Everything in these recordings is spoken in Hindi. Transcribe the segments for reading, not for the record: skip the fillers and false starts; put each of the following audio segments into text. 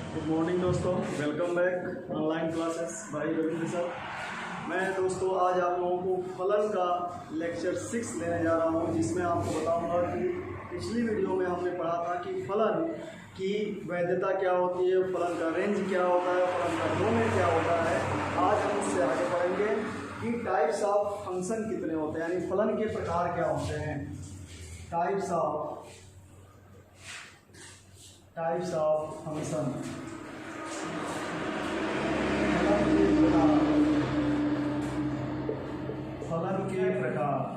गुड मॉर्निंग दोस्तों, वेलकम बैक ऑनलाइन क्लासेस भाई रविंद्र सर। मैं दोस्तों आज आप लोगों को फलन का लेक्चर 6 लेने जा रहा हूं, जिसमें आपको बताऊंगा कि पिछली वीडियो में हमने पढ़ा था कि फलन की वैधता क्या होती है, फलन का रेंज क्या होता है, फलन का डोमेन क्या होता है। आज हम उससे आगे पढ़ेंगे कि टाइप्स ऑफ फंक्शन कितने होते हैं, यानी फलन के प्रकार क्या होते हैं। टाइप्स ऑफ फंक्शन, फलन के प्रकार।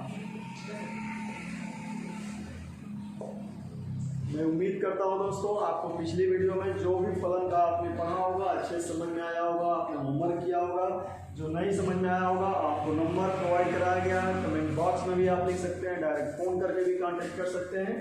मैं उम्मीद करता हूं दोस्तों आपको पिछली वीडियो में जो भी फलन का आपने पढ़ा होगा अच्छे समझ में आया होगा, आपने होमवर्क किया होगा। जो नहीं समझ में आया होगा आपको नंबर प्रोवाइड कराया गया है, कमेंट बॉक्स में भी आप लिख सकते हैं, डायरेक्ट फ़ोन करके भी कांटेक्ट कर सकते हैं।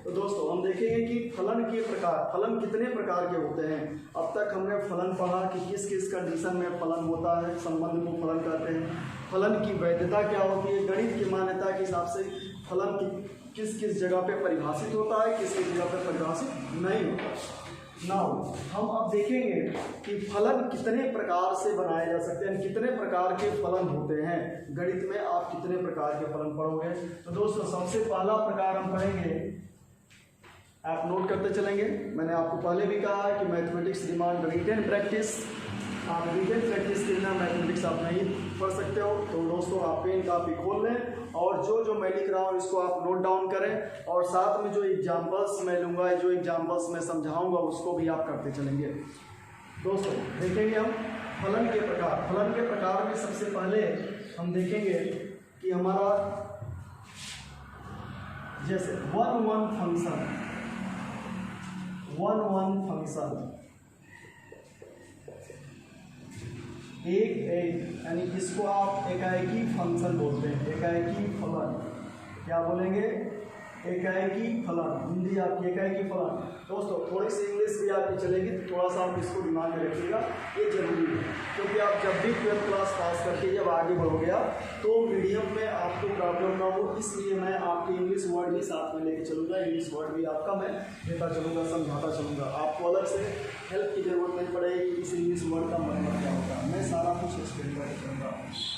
तो दोस्तों हम देखेंगे कि फलन के प्रकार, फलन कितने प्रकार के होते हैं। अब तक हमने फलन पढ़ा कि किस किस कंडीशन में फलन होता है, संबंध को फलन कहते हैं। फलन की वैधता क्या होती है, गणित की मान्यता के हिसाब से फलन की किस किस जगह पे परिभाषित होता है, किस किस जगह पे परिभाषित नहीं होता। नाउ हम अब देखेंगे कि फलन कितने प्रकार से बनाए जा सकते हैं, कितने प्रकार के फलन होते हैं। गणित में आप कितने प्रकार के फलन पढ़ोगे। तो दोस्तों सबसे पहला प्रकार हम पढ़ेंगे, आप नोट करते चलेंगे। मैंने आपको पहले भी कहा है कि मैथमेटिक्स डिमांड रिटेन प्रैक्टिस। आप रिटेन प्रैक्टिस के बिना मैथमेटिक्स आप नहीं पढ़ सकते हो। तो दोस्तों आप पेन कापी खोल लें और जो मैं लिख रहा हूँ इसको आप नोट डाउन करें, और साथ में जो एग्जाम्पल्स मैं लूँगा, जो एग्जाम्पल्स मैं समझाऊंगा उसको भी आप करते चलेंगे। दोस्तों देखेंगे हम फलन के प्रकार। फलन के प्रकार में सबसे पहले हम देखेंगे कि हमारा जैसे वन वन फंक्शन, एक यानी इसको आप एकाएकी फंक्शन बोलते हैं, एकाएकी फलन। क्या बोलेंगे? एकाएकी फलन। हिंदी आपकी एकाएकी फलन। दोस्तों थोड़ी सी इंग्लिश भी आपकी चलेगी तो थोड़ा सा आप इसको दिमाग में रखिएगा, ये जरूरी है, क्योंकि आप जब भी 12th क्लास पास करके जब आगे बढ़ोगे तो मीडियम में आपको प्रॉब्लम ना हो, इसलिए मैं आपके इंग्लिश वर्ड भी साथ में लेके चलूँगा। इंग्लिश वर्ड भी आपका मैं देता चलूँगा, समझाता चलूँगा। आपको अलग से हेल्प की जरूरत नहीं पड़ेगी कि इस इंग्लिश वर्ड का मतलब क्या होता है, मैं सारा कुछ एक्सप्लेन करके चलूँगा।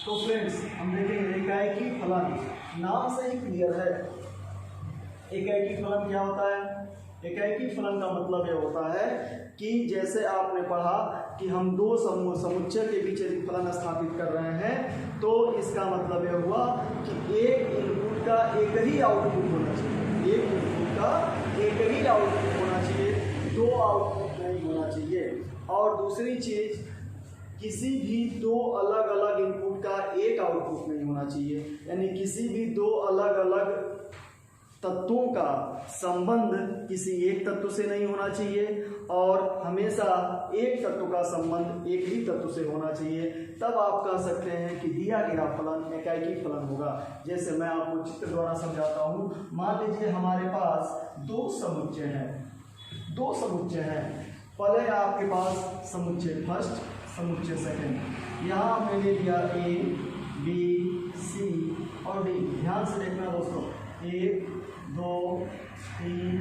तो फ्रेंड्स हम देखेंगे एकाएकी फलन, नाम से ही क्लियर है। एकाएकी फलन क्या होता है? एकाएकी फलन का मतलब ये होता है कि जैसे आपने पढ़ा कि हम दो समुच्चय के बीच यदि फलन स्थापित कर रहे हैं तो इसका मतलब यह हुआ कि एक इनपुट का एक ही आउटपुट होना चाहिए, एक इनपुट का एक ही आउटपुट होना चाहिए, दो आउटपुट नहीं होना चाहिए। और दूसरी चीज, किसी भी दो अलग अलग इनपुट का एक आउटपुट नहीं होना चाहिए, यानी किसी भी दो अलग अलग तत्वों का संबंध किसी एक तत्व से नहीं होना चाहिए, और हमेशा एक तत्व का संबंध एक ही तत्व से होना चाहिए। तब आप कह सकते हैं कि दिया गया फलन एकाएकी फलन होगा। जैसे मैं आपको चित्र द्वारा समझाता हूँ। मान लीजिए हमारे पास दो समुच्चय हैं। पहले आपके पास समुच्चय फर्स्ट, समुच्चय सेकंड। यहाँ मैंने दिया ए, बी, सी और डी। ध्यान से देखना दोस्तों, 1 2 3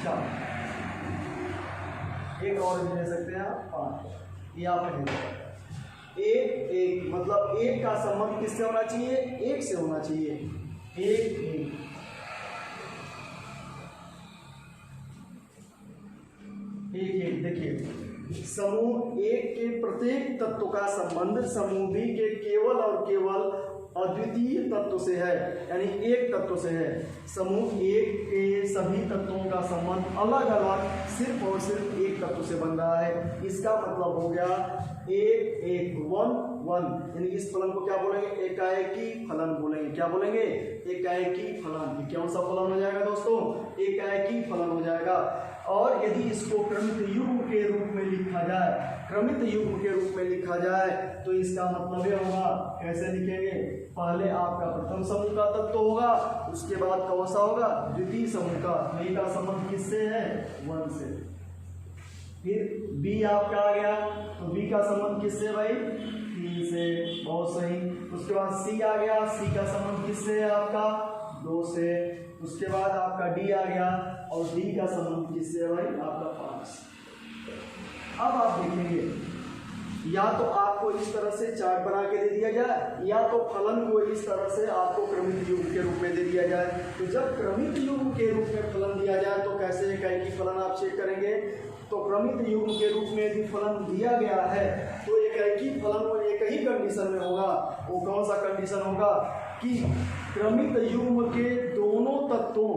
4, एक और भी ले सकते हैं आप 5। ये आप एक मतलब एक का संबंध किससे होना चाहिए? एक से होना चाहिए। एक देखिए, समूह एक के प्रत्येक तत्व का संबंध समूह बी के केवल और केवल अद्वितीय तत्व से है, यानी एक तत्व से है। समूह एक के सभी तत्वों का संबंध अलग अलग सिर्फ और सिर्फ एक तत्व से बन रहा है। इसका मतलब हो गया एक वन, यानी इस फलन को क्या बोलेंगे? एकाएकी फलन बोलेंगे। क्या बोलेंगे? एकाएकी फलन। कौन सा फलन हो जाएगा दोस्तों? एकाएकी फलन हो जाएगा। और यदि इसको क्रमित युग्म के रूप में लिखा जाए, तो इसका मतलब यह होगा, कैसे लिखेंगे? पहले आपका प्रथम समूह का तत्व होगा, उसके बाद कौन सा होगा? द्वितीय समूह का। बी का संबंध किससे है? 1 से। फिर बी आपका आ गया, तो बी का संबंध किससे है भाई? 3 से। बहुत सही। उसके बाद सी आ गया, सी का संबंध किससे है आपका? 2 से। उसके बाद आपका डी आ गया, और डी का संबंध किससे है भाई? आपका 5। अब आप देखेंगे या तो आपको इस तरह से चार्ट बना के दे दिया जाए या तो फलन को इस तरह से आपको क्रमित युग्म के रूप में दे दिया जाए। तो जब क्रमित युग्म के रूप में फलन दिया जाए तो कैसे एकाएकी फलन आप चेक करेंगे। तो क्रमित युग्म के रूप में यदि फलन दिया गया है तो एकाएकी फलन वो एक ही कंडीशन में होगा। वो कौन सा कंडीशन होगा कि क्रमित युग्म के दोनों तत्वों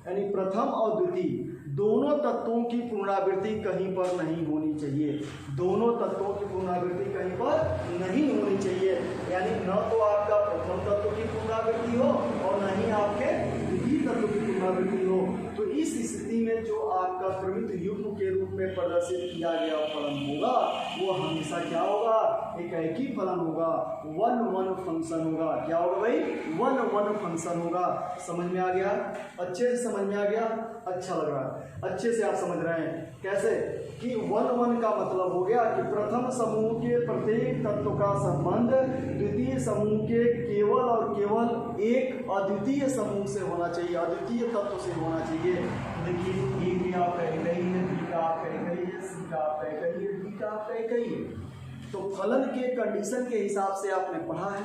यानी प्रथम और द्वितीय दोनों तत्वों की पुनरावृत्ति कहीं पर नहीं होनी चाहिए। दोनों तत्वों की पुनरावृत्ति कहीं पर नहीं होनी चाहिए, यानी न तो आपका प्रथम तत्व की पुनरावृत्ति हो और न ही आपके द्वितीय तत्व की पुनरावृत्ति हो। तो इस स्थिति में जो आपका क्रमित युग्म के रूप में प्रदर्शित किया गया फलन होगा वो हमेशा क्या होगा, एकाएकी फलन होगा, 1-1 फंक्शन होगा। क्या होगा भाई, 1-1 फंक्शन होगा। समझ में आ गया, अच्छे से समझ में आ गया, अच्छा लग रहा है, अच्छे से आप समझ रहे हैं। कैसे कि 1-1 का मतलब हो गया कि प्रथम समूह के प्रत्येक तत्व का संबंध द्वितीय समूह के केवल और केवल एक अद्वितीय समूह से होना चाहिए, अद्वितीय तत्व से होना चाहिए। देखिए ए भी आपका एक ही है, बी का आपका एक ही है, सी का आपका एक ही है, डी का आपका एक ही है। तो फलन के कंडीशन के हिसाब से आपने पढ़ा है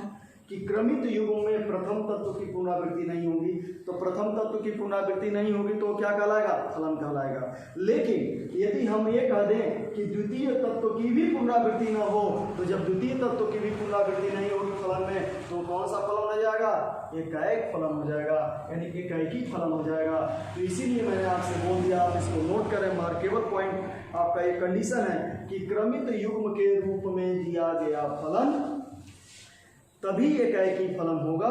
कि क्रमित युग्म में प्रथम तत्व की पुनरावृत्ति नहीं होगी। तो प्रथम तत्व की पुनरावृत्ति नहीं होगी तो क्या कहलाएगा, फलन कहलाएगा। लेकिन यदि हम ये कह दें कि द्वितीय तत्व की भी पुनरावृत्ति न हो, तो जब द्वितीय तत्व की भी पुनरावृत्ति नहीं होगी फलन में तो कौन सा फलन हो जाएगा, एकाएक फलन हो जाएगा, यानी एकाएकी फलन हो जाएगा। तो इसीलिए मैंने आपसे बोल दिया, आप इसको नोट करें, मार्केबल पॉइंट आपका एक कंडीशन है कि क्रमित युग्म के रूप में दिया गया फलन तभी एकाएकी फलन होगा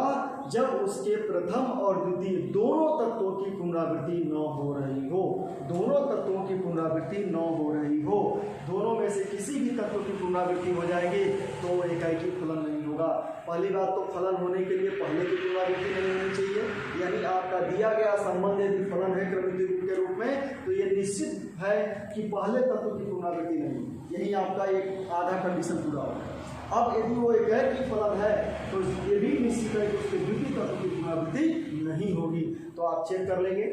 जब उसके प्रथम और द्वितीय दोनों तत्वों की पुनरावृत्ति न हो रही हो। दोनों तत्वों की पुनरावृत्ति न हो रही हो, दोनों में से किसी भी तत्व की पुनरावृत्ति हो जाएगी तो एकाएकी फलन नहीं होगा। पहली बात तो फलन होने के लिए पहले की पुनरावृत्ति नहीं होनी चाहिए, यानी आपका दिया गया संबंध यदि फलन है क्रमित युग्म के रूप में तो ये निश्चित है कि पहले तत्व की पुनरावृत्ति नहीं, यही आपका एक आधा कंडीशन पूरा होगा। अब यदि वो एकाएकी फलन है तो ये भी निश्चित है कि उसके द्वितीय तत्व की पुनरावृत्ति नहीं होगी। तो आप चेक कर लेंगे,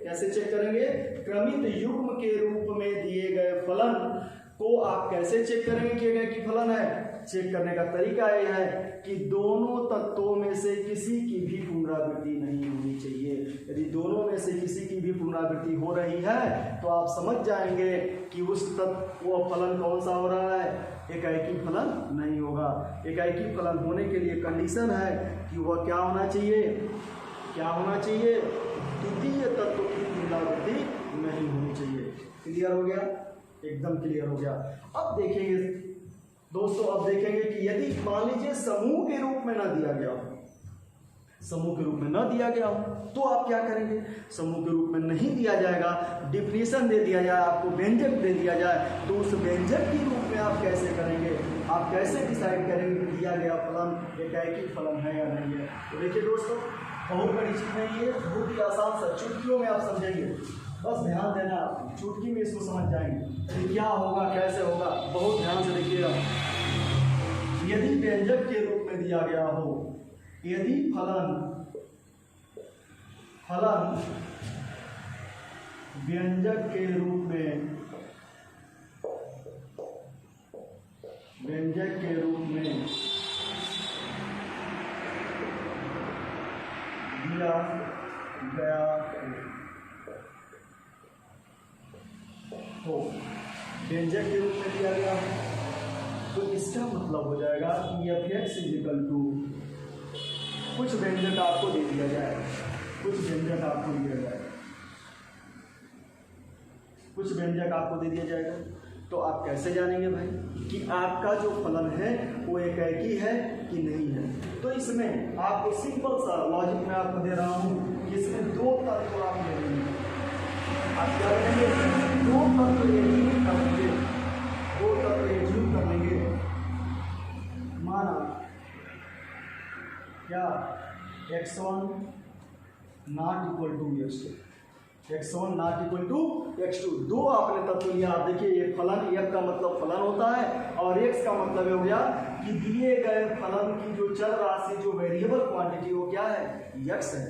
कैसे चेक करेंगे, क्रमित युग्म के रूप में दिए गए फलन को आप कैसे चेक करेंगे कि एकाएकी फलन है। चेक करने का तरीका यह है कि दोनों तत्वों में से किसी की भी पुनरावृत्ति नहीं होनी चाहिए। यदि दोनों में से किसी की भी पुनरावृत्ति हो रही है तो आप समझ जाएंगे कि उस तत्व वो फलन कौन सा हो रहा है, एकाएकी फलन नहीं होगा। एकाएकी फलन होने के लिए कंडीशन है कि वह क्या होना चाहिए, द्वितीय तत्व की पुनरावृत्ति नहीं होनी चाहिए। क्लियर हो गया, एकदम क्लियर हो गया। अब देखेंगे दोस्तों, अब देखेंगे कि यदि मान लीजिए समूह के रूप में न दिया गया हो, समूह के रूप में न दिया गया हो तो आप क्या करेंगे, समूह के रूप में नहीं दिया जाएगा, डिफिनेशन दे दिया जाए, आपको व्यंजक दे दिया जाए, तो उस व्यंजक के रूप में आप कैसे करेंगे, आप कैसे डिसाइड करेंगे कि दिया गया फलन एकाएकी फलन है या नहीं है। तो देखिए दोस्तों, बहुत बड़ी चीज नहीं है, बहुत ही आसान सा, चुटकियों में आप समझेंगे, बस ध्यान देना, चुटकी में इसको समझ जाएंगे क्या होगा कैसे होगा। बहुत ध्यान से देखिएगा, यदि व्यंजक के रूप में दिया गया हो, यदि फलन व्यंजक के रूप में दिया गया हो, व्यंजक के रूप में दिया गया हो तो इसका मतलब हो जाएगा कि f(x) = कुछ व्यंजक आपको दे दिया जाए, कुछ व्यंजक आपको दिया जाए, कुछ व्यंजक आपको दे दिया जाएगा। तो आप कैसे जानेंगे भाई कि आपका जो फलन है वो एकाएकी है कि नहीं है। तो इसमें आपको सिंपल सा लॉजिक में आपको दे रहा हूँ कि इसमें दो तत्व आप ले लेंगे, आप क्या करेंगे, दो तत्व एज्यूम कर लेंगे, दो तत्व एज्यूम कर लेंगे। माना क्या x1 ≠ x2, x1 ≠ x2, दो आपने तत्व लिया। आप देखिए ये फलन, f का मतलब फलन होता है और x का मतलब हो गया कि दिए गए फलन की जो चर राशि, जो वेरिएबल क्वांटिटी वो क्या है, x है।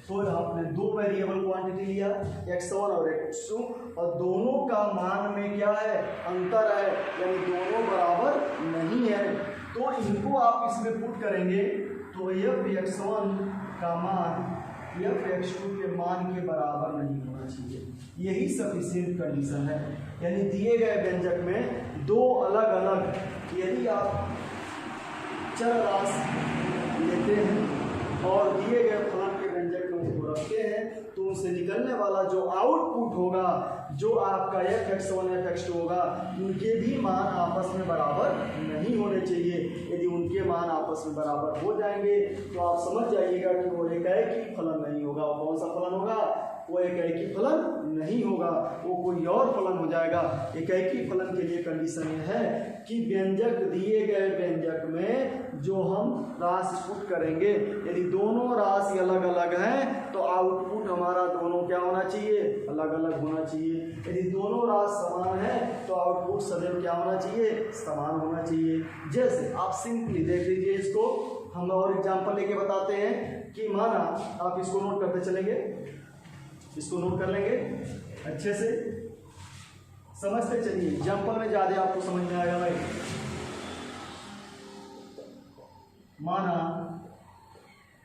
तो आपने दो वेरिएबल क्वांटिटी लिया x1 और x2 और दोनों का मान में क्या है, अंतर है, यानी दोनों बराबर नहीं है। तो इनको आप इसमें पुट करेंगे तो f(x1) का मान f(x2) के मान के बराबर नहीं होना चाहिए। यही सफिशिएंट कंडीशन है। यानी दिए गए व्यंजक में दो अलग अलग, यदि आप चर राशि लेते हैं और दिए गए फलन के व्यंजक में उसको रखते हैं तो उनसे निकलने वाला जो आउटपुट होगा, जो आपका f(x1) f(x2) होगा, उनके भी मान आपस में बराबर नहीं होने चाहिए। यदि उनके मान आपस में बराबर हो जाएंगे तो आप समझ जाइएगा कि वो एकाएकी फलन नहीं होगा। वो कौन सा फलन होगा, वो एकाएकी फलन नहीं होगा, वो कोई और फलन हो जाएगा। एकाएकी फलन के लिए कंडीशन ये है कि व्यंजक, दिए गए व्यंजक में जो हम राशि पुट करेंगे, यदि दोनों राशि अलग अलग हैं तो आउटपुट हमारा दोनों क्या होना चाहिए, अलग अलग होना चाहिए। यदि दोनों राशि समान है तो आउटपुट सदैव क्या होना चाहिए, समान होना चाहिए। जैसे आप सिंपली देख लीजिए इसको, हम और एग्जाम्पल लेके बताते हैं कि माना आप इसको नोट करते चलेंगे, इसको नोट कर लेंगे, अच्छे से समझते चलिए, एग्जाम्पल में ज्यादा आपको समझ में आएगा भाई। माना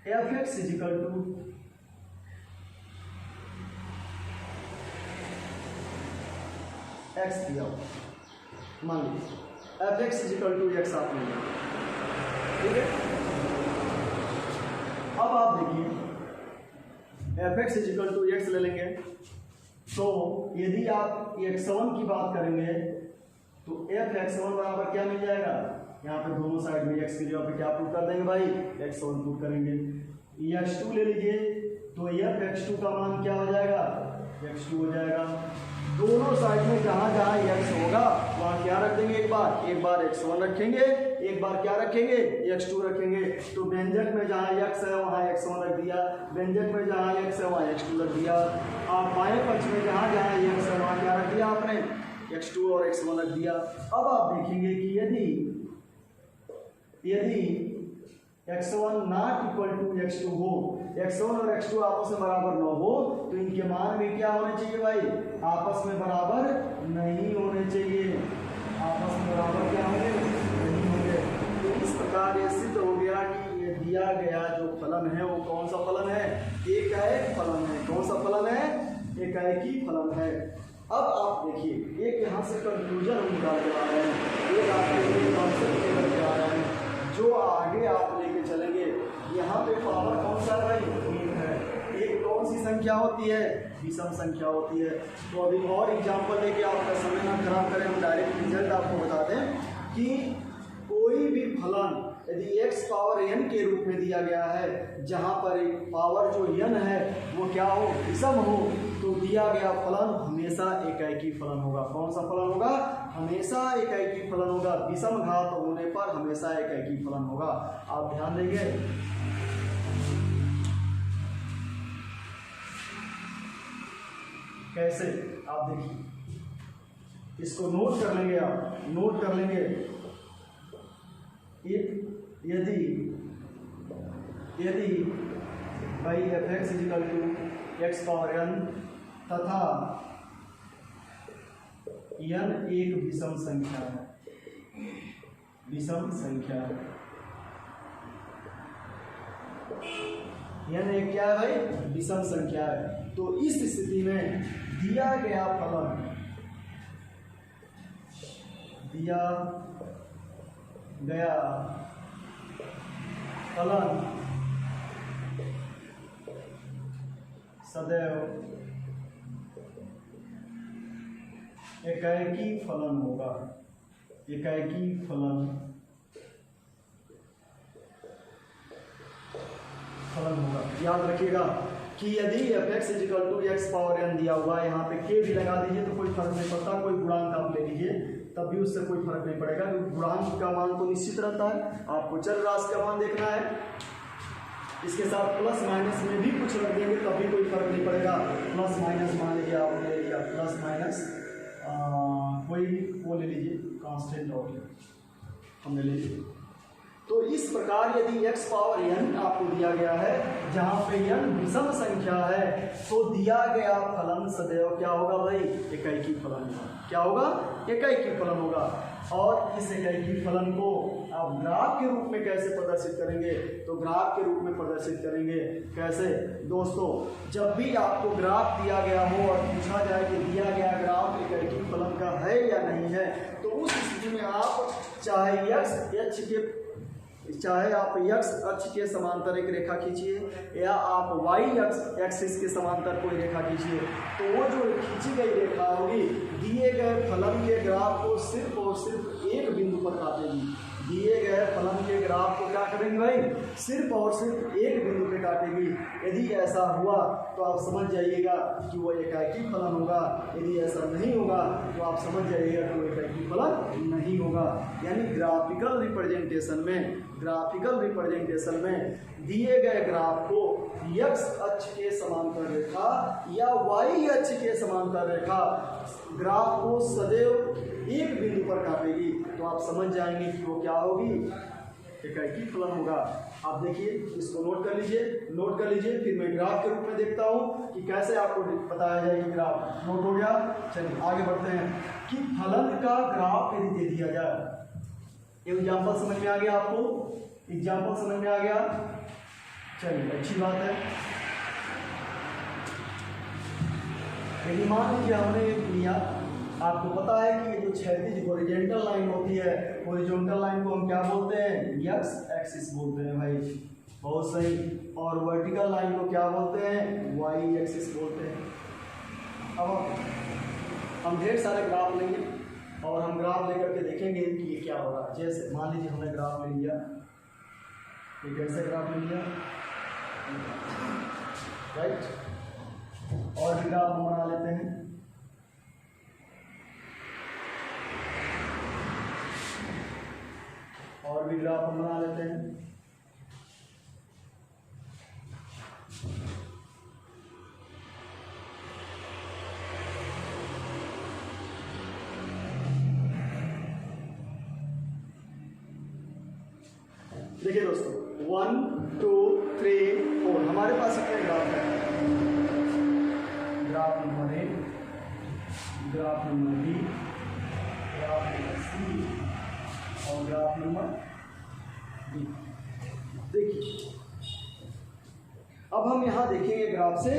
f(x) = x दिया, मान लीजिए f(x) = x आप लेंगे, ठीक है। अब आप देखिए f(x) = x ले लेंगे तो यदि आप x1 की बात करेंगे तो f(x1) बराबर क्या मिल जाएगा, यहाँ पे दोनों साइड में x की जगह पे क्या पुट कर देंगे भाई, x1 पुट करेंगे। x2 ले लीजिए तो f(x2) का मान क्या हो जाएगा, x2 हो जाएगा। दोनों साइड में जहां जहां x होगा वहां क्या रख देंगे, एक बार x1 रखेंगे, एक बार क्या रखेंगे, x2 रखेंगे। तो व्यंजक में जहां x है वहां x1 रख दिया, व्यंजक में जहां x है वहां x2 रख दिया। आप बाएं पक्ष में जहां जहां x है वहां क्या रख दिया आपने, x2 और x1 रख दिया। अब आप देखेंगे कि यदि x1 ≠ x2 हो, x1 और x2 आपस में बराबर न हो तो इनके मान भी क्या होने चाहिए भाई, आपस में बराबर नहीं होने चाहिए, आपस में बराबर क्या होंगे, नहीं होंगे। तो इस प्रकार ये सिद्ध हो गया कि ये दिया गया जो फलन है वो कौन सा फलन है, एकाएक फलन है। कौन सा फलन है, एकाएकी फलन है। अब आप देखिए एक यहाँ से कंक्लूजन हम निकाल के आ रहे हैं, एक आपके कॉन्सेप्ट लेकर के आ रहे हैं जो आगे आप लेके चलेंगे। यहाँ पे पावर कौन सा है भाई, एक है। एक कौन सी संख्या होती है, विषम संख्या होती है। तो अभी और एग्जांपल लेके आपका समय ना खराब करें, हम डायरेक्ट रिजल्ट आपको बता दें कि कोई भी फलन यदि x⁴n के रूप में दिया गया है, जहाँ पर एक पावर जो n है वो क्या हो, विषम हो, तो दिया गया फलन हमेशा एकाएकी फलन होगा। कौन सा फलन होगा, हमेशा एकाएकी फलन होगा। विषम घात होने पर हमेशा एकाएकी फलन होगा। आप ध्यान देंगे। कैसे, आप देखिए, इसको नोट कर लेंगे, आप नोट कर लेंगे। यदि भाई f(x) = x⁴n तथा n एक विषम संख्या है, विषम संख्या है, n एक क्या है भाई, विषम संख्या है। तो इस स्थिति में दिया गया फलन सदैव एकाएकी फलन होगा। एकाएकी फलन होगा। याद रखिएगा कि यदि f(x) = x⁴n दिया हुआ है, यहाँ पे k भी लगा दीजिए तो कोई फर्क नहीं पड़ता, कोई गुणांक आप ले लीजिए तब भी उससे कोई फर्क नहीं पड़ेगा, क्योंकि गुणांक का मान तो निश्चित रहता है। आपको चर राशि का मान देखना है, इसके साथ प्लस माइनस में भी कुछ रख देंगे तब भी कोई फर्क नहीं पड़ेगा। प्लस माइनस मान लीजिए आपने ले लिया, प्लस माइनस कोई वो ले लीजिए, कांस्टेंट और हमने ले लिया, तो इस प्रकार यदि x पावर n आपको दिया गया है जहां पे n विषम संख्या है तो दिया गया फलन सदैव क्या होगा भाई, एकैकी फलन होगा। क्या होगा, एकैकी फलन होगा। और इस एकैकी फलन को आप ग्राफ के रूप में कैसे प्रदर्शित करेंगे, तो ग्राफ के रूप में प्रदर्शित करेंगे कैसे दोस्तों, जब भी आपको ग्राफ दिया गया हो और पूछा जाए कि दिया गया ग्राफ एकैकी फलन का है या नहीं है, तो उस स्थिति में आप चाहे आप x अक्ष के समांतर एक रेखा खींचिए या आप y एक्सिस के समांतर कोई रेखा खींचिए, तो वो जो खींची गई रेखा होगी दिए गए फलन के ग्राफ को सिर्फ और सिर्फ एक बिंदु पर काटेगी। दिए गए फलन के ग्राफ को क्या करेंगे भाई, सिर्फ और सिर्फ एक बिंदु पे काटेगी। यदि ऐसा हुआ तो आप समझ जाइएगा कि वो एकैकी फलन होगा, यदि ऐसा नहीं होगा तो आप समझ जाइएगा कि वो एकैकी फलन नहीं होगा। यानी ग्राफिकल रिप्रेजेंटेशन में दिए गए ग्राफ को x अक्ष के समांतर रेखा या y अक्ष के समांतर रेखा ग्राफ को सदैव एक बिंदु पर काटेगी, तो आप समझ जाएंगे कि वो क्या होगी, एकैकी फलन होगा। आप देखिए, इसको नोट कर लीजिए, फिर मैं ग्राफ के रूप में देखता हूँ कि कैसे आपको बताया जाए कि ग्राफ नोट हो गया। चलिए आगे बढ़ते हैं कि फलन का ग्राफ यदि दे दिया जाए, एग्जाम्पल समझ में आ गया आपको, एग्जाम्पल समझ में आ गया, चलिए अच्छी बात है। यदि मान लीजिए हमने लिया, आपको पता है कि ये जो क्षैतिज हॉरिजॉन्टल लाइन होती है, हॉरिजॉन्टल लाइन को हम क्या बोलते हैं, x एक्सिस बोलते हैं भाई, बहुत सही। और वर्टिकल लाइन को क्या बोलते हैं, y एक्सिस बोलते हैं। अब हम ढेर सारे ग्राफ लेंगे और हम ग्राफ लेकर के देखेंगे कि ये क्या होगा। जैसे मान लीजिए हमने ग्राफ ले लिया, एक ऐसे ग्राफ ले लिया, राइट, और भी ग्राफ हम बना लेते हैं। और भी ग्राफ हम बना लेते हैं। देखिए दोस्तों, 1 2 3 4 हमारे पास कितने ग्राफ है, graph number A, graph number B, graph number C और ग्राफ नंबर D। देखिए अब हम यहाँ देखेंगे ग्राफ से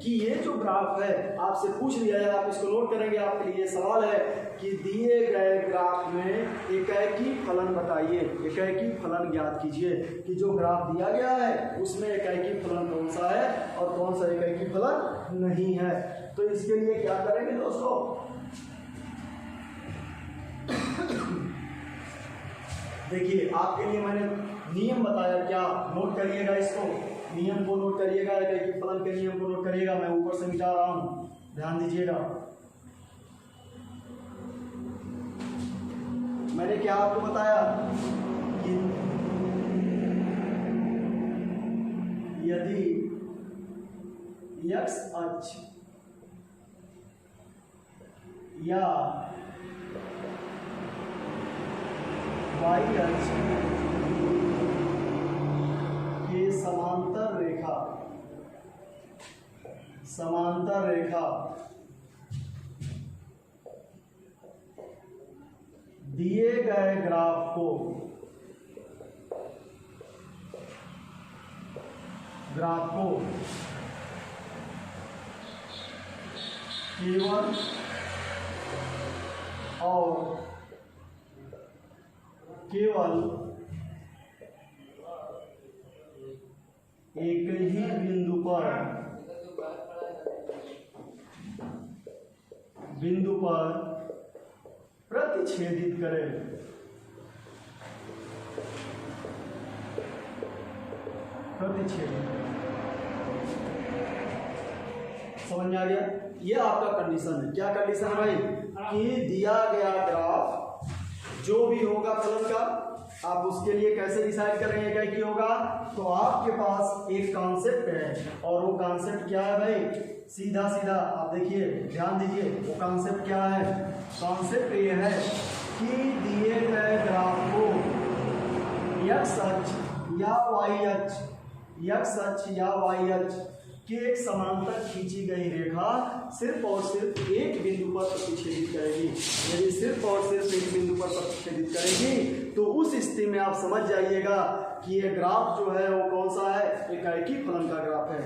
कि ये जो ग्राफ है आपसे पूछ लिया जाए, आप इसको नोट करेंगे, आपके लिए सवाल है कि दिए गए ग्राफ में एकैकी फलन बताइए, एकैकी फलन ज्ञात कीजिए कि जो ग्राफ दिया गया है उसमें एकैकी फलन कौन सा है और कौन सा एकैकी फलन नहीं है। तो इसके लिए क्या करेंगे दोस्तों, देखिए आपके लिए मैंने नियम बताया, क्या नोट करिएगा, इसको नियम को नोट करिएगा, एकैकी फलन के नियम को नोट करिएगा। मैं ऊपर से मिटा रहा हूं, ध्यान दीजिएगा। मैंने क्या आपको बताया कि यदि x अक्ष या y अक्ष के समांतर रेखा दिए गए ग्राफ को केवल और केवल एक ही बिंदु पर प्रतिच्छेदित करें। समझ में आ गया? ये आपका कंडीशन है। क्या कंडीशन है भाई? कि दिया गया ग्राफ जो भी होगा फलन का, आप उसके लिए कैसे डिसाइड करेंगे क्या की होगा? तो आपके पास एक कॉन्सेप्ट है, और वो कॉन्सेप्ट क्या है भाई? सीधा सीधा आप देखिए, ध्यान दीजिए, वो कॉन्सेप्ट क्या है? कॉन्सेप्ट ये है कि दिए गए ग्राफ को एक्स अक्ष या वाई अक्ष, एक्स अक्ष या वाई अक्ष के एक समांतर खींची गई रेखा सिर्फ और सिर्फ एक बिंदु पर प्रतिच्छेदित करेगी। यदि सिर्फ और सिर्फ एक बिंदु पर प्रतिच्छेदित करेगी तो उस स्थिति में आप समझ जाइएगा कि ये ग्राफ जो है वो कौन सा है, एकाएकी फलन का ग्राफ है,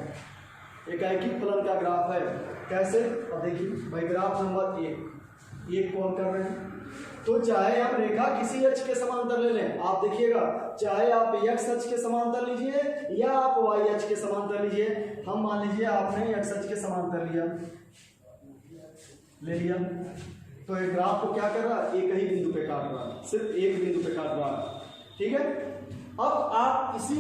एकाएकी फलन का ग्राफ है। कैसे? अब देखिए भाई, ग्राफ नंबर एक को हम कर रहे हैं, तो चाहे आप रेखा किसी अक्ष के समांतर ले लें, आप देखिएगा, चाहे आप एक्स अक्ष के समांतर लीजिए या आप वाई अक्ष के समांतर लीजिए। हम मान लीजिए आपने एक्स अक्ष के समांतर ले लिया, तो ये ग्राफ को क्या कर रहा है, एक ही बिंदु पे काट रहा है, सिर्फ एक बिंदु पे काट रहा है, ठीक है। अब आप इसी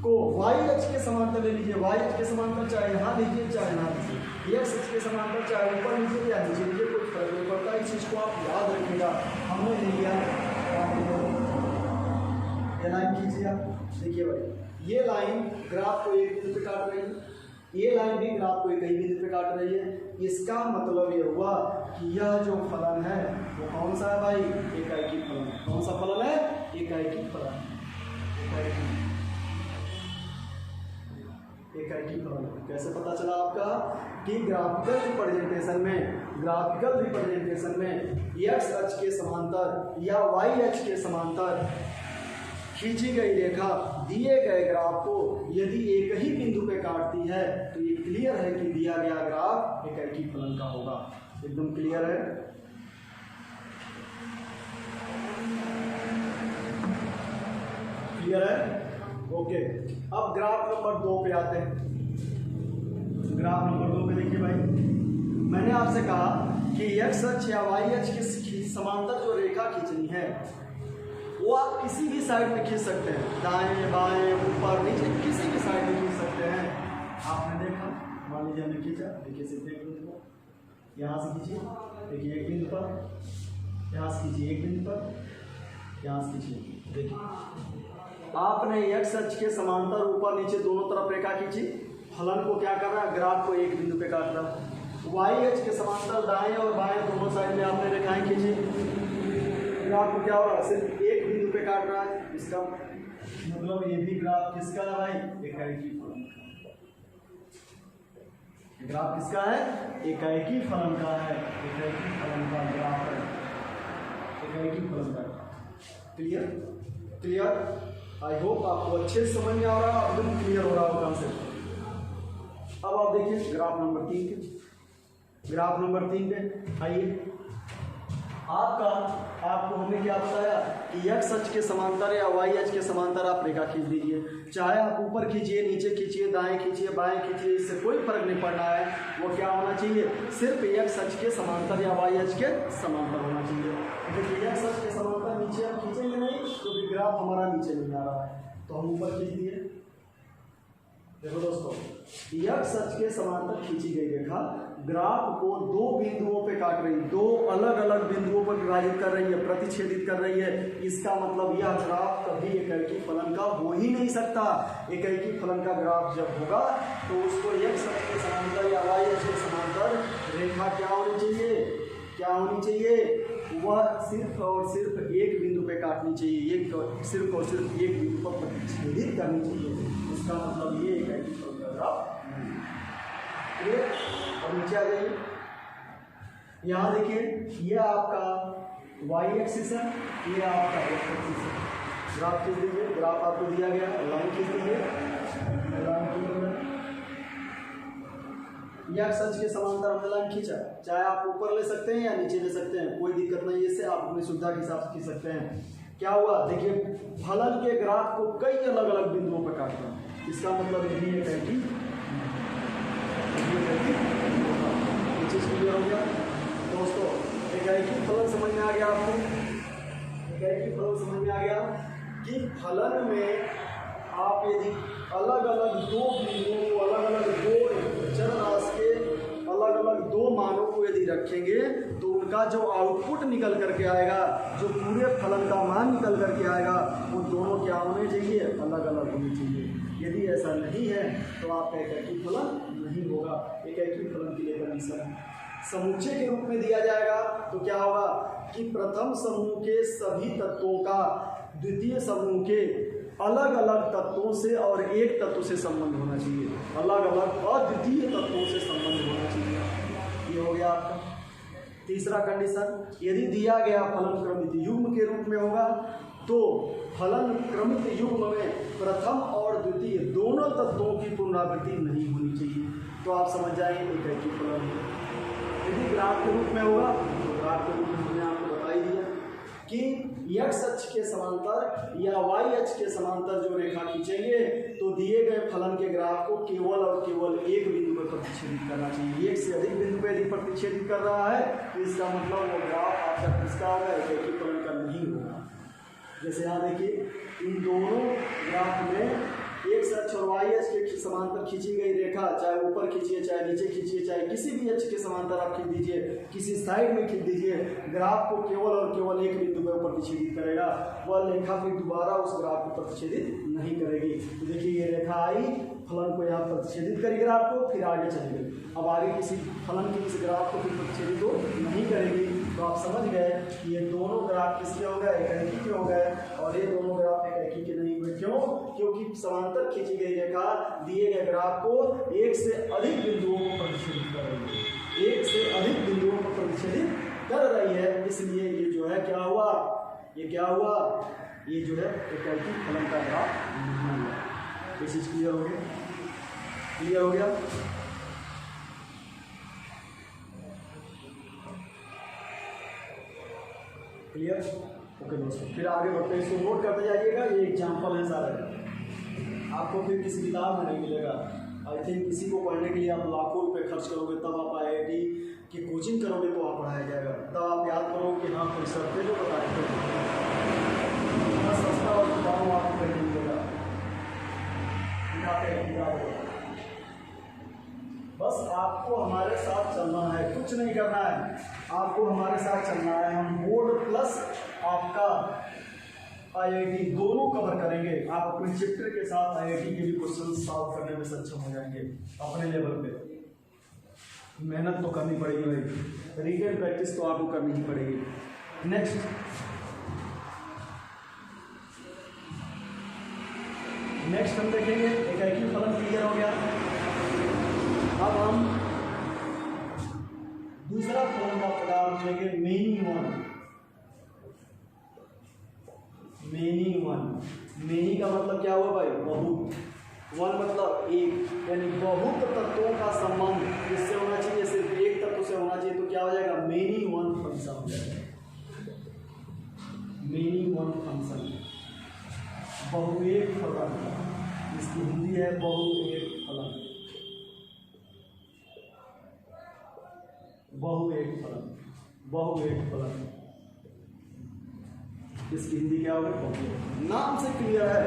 को वाई अक्ष के समांतर ले लीजिए, वाई अक्ष के समांतर चाहे यहाँ लीजिए चाहे यहाँ लीजिए, एक्स अक्ष के समांतर चाहे ऊपर लीजिए या नीचे लीजिए, कोई फर्क नहीं पड़ता। इस चीज को आप याद रखिएगा। हमने ले लिया, ये लाइन खींचिए आप, देखिए भाई ये लाइन ग्राफ को एक बिंदु पे काट रही है, ये लाइन भी ग्राफ को एक ही बिंदु पे काट रही है। इसका मतलब ये हुआ कि यह जो फलन है वो कौन सा है भाई, एकाएकी फलन। कौन सा फलन है, एकाएकी फलन, एकाएकी फलन। कैसे पता चला आपका कि ग्राफिकल रिप्रेजेंटेशन में एक्स अक्ष के समांतर या वाई अक्ष के समांतर खींची गई रेखा दिए गए ग्राफ को यदि एक ही बिंदु पे काटती है तो ये क्लियर है कि दिया गया ग्राफ एकाएकी फलन का होगा। एकदम क्लियर है। क्लियर है, ओके। अब ग्राफ नंबर 2 पे आते हैं। ग्राफ नंबर 2 पे देखिए भाई, मैंने आपसे कहा कि एक्स अक्ष या वाई अक्ष के समांतर जो रेखा खींचनी है वो आप किसी भी साइड में खींच सकते हैं, दाएं बाएं ऊपर नीचे किसी भी साइड में खींच सकते हैं। आपने देखा, मान लीजिए हमने खींचा, देखिए सिर्फ एक बिंदु पर, यहाँ से खींचिए, देखिए एक बिंदु पर, यहाँ से खींचिए एक बिंदु पर, यहाँ से खींचिए, देखिए आपने एक्स अक्ष के समांतर ऊपर नीचे दोनों तरफ रेखा खींची, फलन को क्या कर रहा है, ग्राफ को एक बिंदु पे काट रहा है। वाई अक्ष के समांतर दाएं और बाएं दोनों साइड में आपने रेखाएं खींची, ग्राफ को क्या हो रहा है, सिर्फ एक बिंदु पे काट रहा है। इसका मतलब ये भी ग्राफ किसका है भाई, एकाएकी फलन का। ग्राफ किसका है, एकाएकी फलन का है, एकाएकी फलन का ग्राफ है, एकाएकी फलन का। Clear, clear. आई होप आपको अच्छे से समझ में आ रहा है, एकदम क्लियर हो रहा होगा कंसेप्ट। अब आप देखिए ग्राफ नंबर 3 पे, ग्राफ नंबर 3 पे आइए। आपको हमने क्या बताया कि एक्स अक्ष के समांतर या वाई अक्ष के समांतर आप रेखा खींच दीजिए, चाहे आप ऊपर खींचिए नीचे खींचिए दाएं खींचिए बाएं खींचिए, इससे कोई फर्क नहीं पड़ना है। वो क्या होना चाहिए, सिर्फ एक्स अक्ष के समांतर या वाई अक्ष के समांतर होना चाहिए। क्योंकि एक्स अक्ष के समांतर नीचे हम खींचेंगे नहीं क्योंकि ग्राफ हमारा नीचे नहीं आ रहा है, तो हम ऊपर खींच दिए। देखो दोस्तों, एक्स अक्ष के समांतर खींची गई रेखा ग्राफ को दो बिंदुओं पे काट रही है, दो अलग अलग बिंदुओं पर विभाजित कर रही है, प्रतिच्छेदित कर रही है। इसका मतलब यह ग्राफ कभी एकाएकी फलन का हो ही नहीं सकता। एकाएकी फलन का ग्राफ जब होगा तो उसको एक्स अक्ष के समांतर या वाई अक्ष के समांतर रेखा क्या होनी चाहिए, क्या होनी चाहिए, वह सिर्फ और सिर्फ एक बिंदु पे काटनी चाहिए, सिर्फ और सिर्फ एक बिंदु पर प्रतिच्छेदित करनी चाहिए। इसका मतलब ये एकाएकी फलन का ग्राफ। और नीचे आ जाइए, यहाँ देखिए ये आपका वाई एक्सिस है, ये आपका एक्स एक्सिस है। ग्राफ खींच दीजिए, ग्राफ आपको दिया गया, लाइन खींच दीजिए, लाइन खींच एक्स अक्ष के समांतर हमने लाइन खींचा, चाहे आप ऊपर ले सकते हैं या नीचे ले सकते हैं, कोई दिक्कत नहीं है, इससे आप अपनी सुविधा के हिसाब से खींच सकते हैं। क्या हुआ, देखिए फलन के ग्राफ को कई अलग अलग बिंदुओं पर काटना, इसका मतलब ये भी एकाएकी चीज क्लियर हो गया दोस्तों। एकाएकी फलन समझ में आ गया आपको, एकाएकी फलन समझ में आ गया कि फलन में आप यदि अलग अलग दो बिंदुओं को, अलग अलग दो चरराशि के अलग अलग दो मानों को यदि रखेंगे तो उनका जो आउटपुट निकल करके आएगा, जो पूरे फलन का मान निकल करके आएगा, वो दोनों क्या होने चाहिए, अलग अलग होने चाहिए। यदि ऐसा नहीं है तो आपका एकाएकी फलन नहीं होगा। एकाएकी फलन के लिए कंडीशन समुच्चय के रूप में दिया जाएगा तो क्या होगा कि प्रथम समूह के सभी तत्वों का द्वितीय समूह के अलग अलग तत्वों से और एक तत्व से संबंध होना चाहिए, अलग अलग अद्वितीय तत्वों से संबंध होना चाहिए। ये हो गया आपका तीसरा कंडीशन। यदि दिया गया फलन क्रमित युग्म के रूप में होगा तो फलन क्रमित युग्म में प्रथम और द्वितीय दोनों तत्वों की पुनरावृत्ति नहीं होनी चाहिए। तो आप समझ जाएंगे एकैकी फलन है। यदि ग्राफ के रूप में होगा तो ग्राफ के रूप में हमने आपको बता ही दिया कि x अक्ष के समांतर या y अक्ष के समांतर जो रेखा खींचेंगे तो दिए गए फलन के ग्राफ को केवल और केवल एक बिंदु पर प्रतिच्छेदित करना चाहिए। एक से अधिक बिंदु पर यदि प्रतिच्छेदित कर रहा है तो इसका मतलब वो ग्राफ आपका किसका होगा, एकैकी फलन का नहीं होगा। जैसे यहाँ देखिए इन दोनों ग्राफ में x अक्ष और y अक्ष के समांतर खींची गई रेखा, चाहे ऊपर खींचिए चाहे नीचे खींचिए चाहे किसी भी अक्ष के समांतर आप खींच दीजिए, किसी साइड में खींच दीजिए, ग्राफ को केवल और केवल एक बिंदु पर प्रतिच्छेदित करेगा। वह रेखा फिर दोबारा उस ग्राफ को प्रतिच्छेदित नहीं करेगी। तो देखिए ये रेखा आई, फलन को यहाँ प्रतिच्छेदित करी ग्राफ को, फिर आगे चली गई। अब आगे किसी फलन की इस ग्राफ को फिर प्रतिच्छेदित तो नहीं करेगी। तो आप समझ गए कि ये दोनों ग्राफ किसके हो गए, एकैकी के हो गए, और ये दोनों ग्राफ एकैकी के नहीं हुए। क्यों? क्योंकि समांतर खींची गई रेखा दिए गए ग्राफ को एक से अधिक बिंदुओं को प्रतिच्छेदित कर रही है, एक से अधिक बिंदुओं को प्रतिच्छेदित कर रही है। इसलिए ये जो है क्या हुआ, ये क्या हुआ, ये जो है एकैकी फलन का ग्राफ नहीं हुआ। ये चीज क्लियर हो गया, क्लियर हो गया। क्लियर? ओके दोस्तों, फिर आगे बढ़ते हैं, इसको नोट करते जाइएगा। ये एग्जाम्पल है सारे, आपको फिर किसी किताब में नहीं मिलेगा। आई थिंक इसी को पढ़ने के लिए आप लाखों रुपए खर्च करोगे, तब आप IIT की कोचिंग करोगे तो आप पढ़ाया जाएगा, तब आप याद करोगे कि हाँ कोई सर थे जो बताए थे। सस्ता और दाम आपको कहीं नहीं मिलेगा। बस आपको हमारे साथ चलना है, कुछ नहीं करना है, आपको हमारे साथ चलना है। हम बोर्ड प्लस आपका IIT दोनों कवर करेंगे। आप अपने चैप्टर के साथ IIT के भी क्वेश्चन सॉल्व करने में सक्षम हो जाएंगे अपने लेवल पे। मेहनत तो करनी पड़ेगी भाई, रिटेन प्रैक्टिस तो आपको करनी ही पड़ेगी। नेक्स्ट हम देखेंगे एकैकी फलन क्लियर हो गया। अब हम दूसरा फलन का प्रकार लेंगे, many one. Many one, many का मतलब क्या हुआ भाई, बहुत। वन मतलब एक, यानी बहुत तत्वों का संबंध किससे होना चाहिए, सिर्फ एक तत्व से होना चाहिए। तो क्या हो जाएगा, मेनी वन फंक्शन हो जाएगा। मेनी वन फंक्शन, बहुएक फलन, इसकी हिंदी है बहुएक फलन। बहुएक फलन, बहुएक फलन, इसकी हिंदी क्या होगी, बहु। नाम से क्लियर है,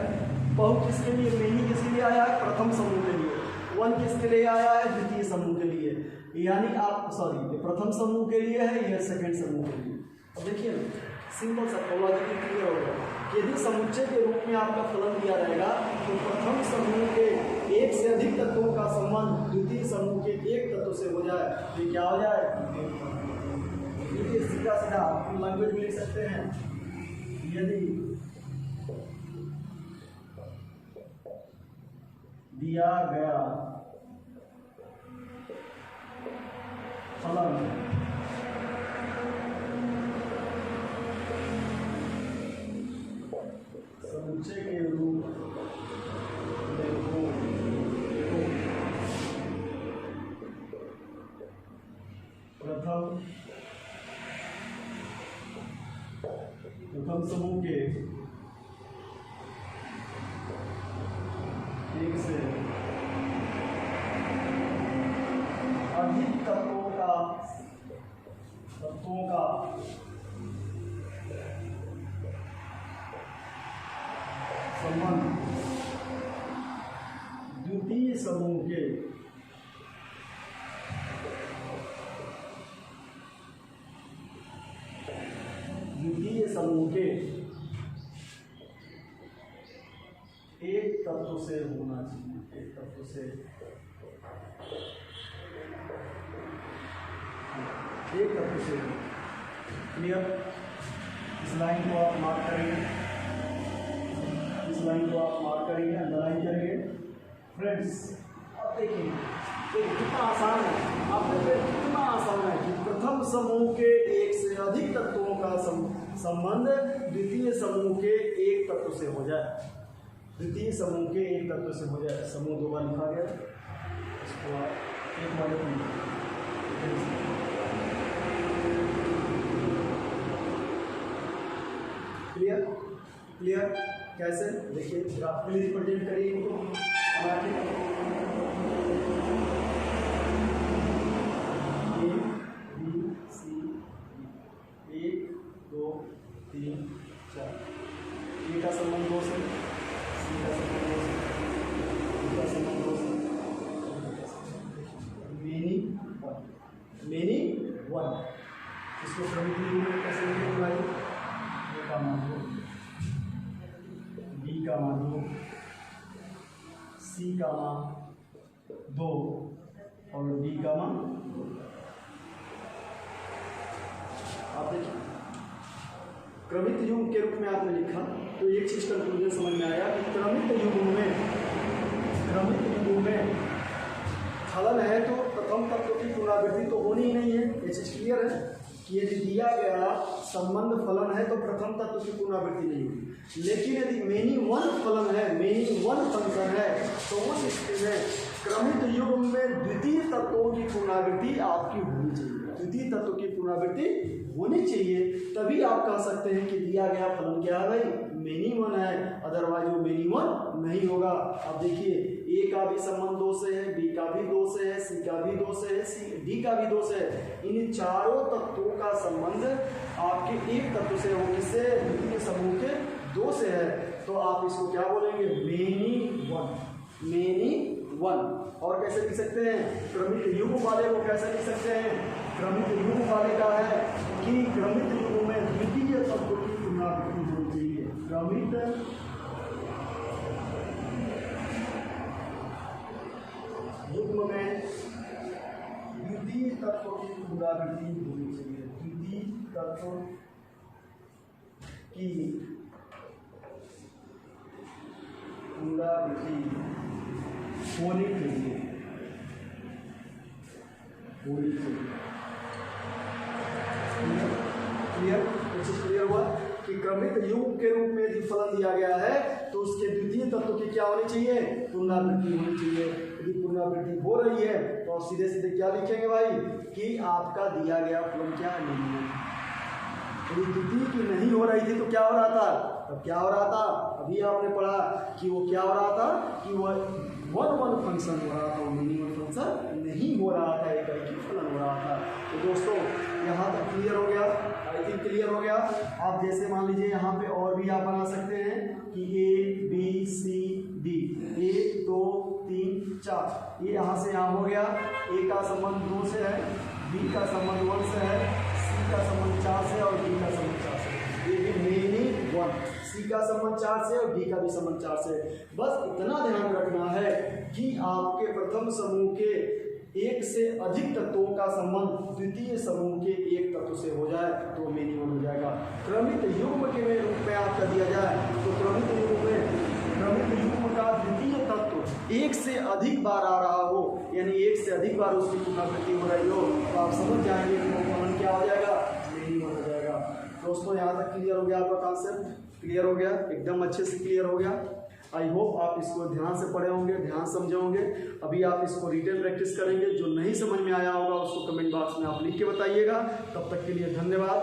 बहु किसके लिए, मेनी किसके लिए आया है, प्रथम समूह के लिए। वन किसके लिए आया है, द्वितीय समूह के लिए। यानी आप सॉरी, ये प्रथम समूह के लिए है, यह सेकंड समूह के लिए। अब देखिए सिंपल सा लॉजिक क्लियर होगा। यदि समुच्चय के रूप में आपका फलन दिया रहेगा तो प्रथम समूह के एक से अधिक तत्वों का संबंध द्वितीय समूह के एक तत्व से हो जाए तो क्या हो जाए, सीधा सीधा लैंग्वेज में लिख सकते हैं। यदि दिया गया फलन समुच्चय के रूप में हो प्रथम समूह के एक से अधिक तत्वों का संबंध द्वितीय समूह के एक तत्व से होना चाहिए, एक तत्व से, एक तत्व से। क्लियर? इस लाइन को आप मार्क करेंगे, इस लाइन को आप मार्क करेंगे, अंडरलाइन करेंगे। फ्रेंड्स अब देखिए कितना आसान है, आपने पे कितना आसान है कि प्रथम समूह के एक से अधिक तत्वों का संबंध द्वितीय समूह के एक तत्व से हो जाए, द्वितीय समूह के एक तत्व से हो जाए। समूह 2 बार लिखा गया, इसको एक बार क्लियर क्लियर। कैसे देखिए, ग्राफिकली रिप्रेजेंट करिए इनको। ए बी सी 1 2 3 4, ए का संबंध 2 से, सी का संबंध 2 से, बी का संबंध 2 से, मेनी वन। इसको क्रमिक रूप में कैसे लिखेंगे भाई? ए का मान 2, बी का मान 2, सी का मान 2 और डी का मान। आप देखिए क्रमित युग्म के रूप में आपने लिखा तो एक चीज कंक्लूजन समझ में आया कि क्रमित युग्म में फलन है तो प्रथम तत्व की पुनरावृत्ति तो होनी ही नहीं है। ये चीज क्लियर है कि यदि दिया गया संबंध फलन है तो प्रथम तत्व की पुनरावृत्ति नहीं होगी। लेकिन यदि मेनी वन फलन है, मेनी वन फंक्शन है, तो उस स्थिति में क्रमित युग्म में द्वितीय तत्वों की पुनरावृत्ति आपकी होनी चाहिए, द्वितीय तत्व की पुनरावृत्ति होनी चाहिए। तभी आप कह सकते हैं कि दिया गया फलन क्या है भाई? मेनी वन है, अदरवाइज वो मेनी वन नहीं होगा। अब देखिए ए का भी संबंध 2 से है, बी का भी 2 से है, सी का भी 2 से है, डी का भी 2 से है। इन चारों तत्वों का संबंध आपके एक तत्व से हो, किससे? द्वितीय समूह के 2 से है। तो आप इसको क्या बोलेंगे? Many one, many one. और कैसे लिख सकते हैं? क्रमिक युग्म वाले को कैसे लिख सकते हैं? क्रमिक युग्म वाले का है कि क्रमित युग्म में द्वितीय तत्व की पुनरावृत्ति होनी चाहिए। क्रमित युग्म में द्वितीय तत्व की पुनरावृत्ति होनी चाहिए, द्वितीय तत्व की पुनरावृत्ति होनी चाहिए, होनी चाहिए। क्लियर? क्लियर हुआ कि क्रमित युग्म के रूप में यदि फलन दिया गया है तो उसके द्वितीय तत्व की क्या होनी चाहिए? पुनरावृत्ति होनी चाहिए। यदि पुनरावृत्ति हो रही है तो आप सीधे सीधे क्या लिखेंगे भाई? कि आपका दिया गया फलन क्या नहीं है। यदि द्वितीय की नहीं हो रही थी तो क्या हो रहा था? तब क्या हो रहा था? अभी आपने पढ़ा कि वो क्या हो रहा था कि वह वन फंक्शन हो रहा था, वो मेनी वन फंक्शन नहीं हो रहा था, एक ही फलन हो रहा था। तो दोस्तों यहाँ तक क्लियर हो गया, आई थिंक क्लियर हो गया। आप जैसे मान लीजिए यहाँ पे और भी आप बना सकते हैं कि ए बी सी डी, 1 2 3 4, ये यहाँ से यहाँ हो गया। ए का संबंध 2 से है, बी का संबंध 1 से है, सी का संबंध 4 से और डी का संबंध 4 से। ये भी मेनी वन, सी का संबंध 4 से और डी का भी संबंध 4 से। बस इतना ध्यान रखना है कि आपके प्रथम समूह के एक से अधिक तत्वों का संबंध द्वितीय समूह के एक तत्व से हो जाए तो मेनी वन हो जाएगा। क्रमित युग्म के रूप में आपका दिया जाए तो क्रमित युग्म का द्वितीय तत्व एक से अधिक बार आ रहा हो, यानी एक से अधिक बार उसकी पुनरावृत्ति हो रही हो, तो आप समझ जाएंगे कि वो फलन क्या हो जाएगा? मेनी वन हो जाएगा। दोस्तों यहाँ तक क्लियर हो गया? आपका कॉन्सेप्ट क्लियर हो गया? एकदम अच्छे से क्लियर हो गया। आई होप आप इसको ध्यान से पढ़े होंगे, ध्यान समझे होंगे। अभी आप इसको रिटेल प्रैक्टिस करेंगे। जो नहीं समझ में आया होगा उसको कमेंट बॉक्स में आप लिख के बताइएगा। तब तक के लिए धन्यवाद।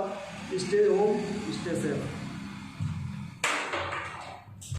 Stay home, stay safe.